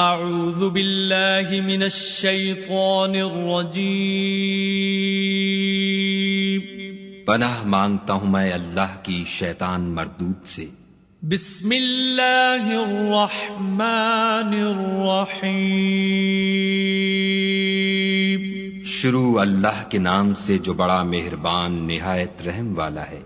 اعوذ باللہ من الشیطان الرجیم پناہ مانگتا ہوں میں اللہ کی شیطان مردود سے۔ بسم اللہ الرحمن الرحیم شروع اللہ کے نام سے جو بڑا مہربان نہایت رحم والا ہے۔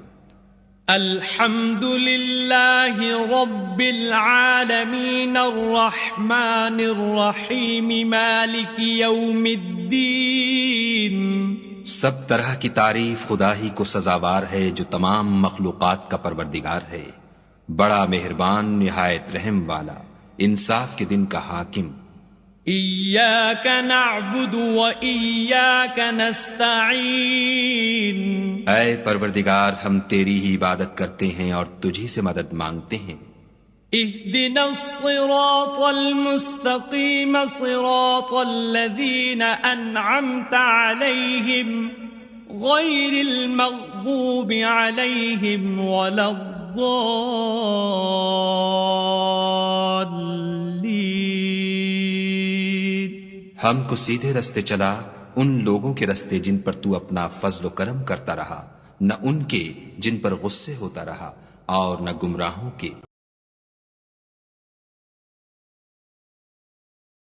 الحمد للہ رب العالمین الرحمن الرحیم مالک یوم الدین۔ سب طرح کی تعریف خدا ہی کو سزاوار ہے جو تمام مخلوقات کا پروردگار ہے، بڑا مہربان نہایت رحم والا، انصاف کے دن کا حاکم۔ ایاک نعبد و ایاک نستعین۔ اے پروردگار ہم تیری ہی عبادت کرتے ہیں اور تجھی سے مدد مانگتے ہیں۔ اہدنا الصراط المستقیم صراط الذین انعمت علیہم غیر المغضوب علیہم ولا الضالین۔ ہم کو سیدھے رستے چلا، ان لوگوں کے رستے جن پر تو اپنا فضل و کرم کرتا رہا، نہ ان کے جن پر غصے ہوتا رہا، اور نہ گمراہوں کے۔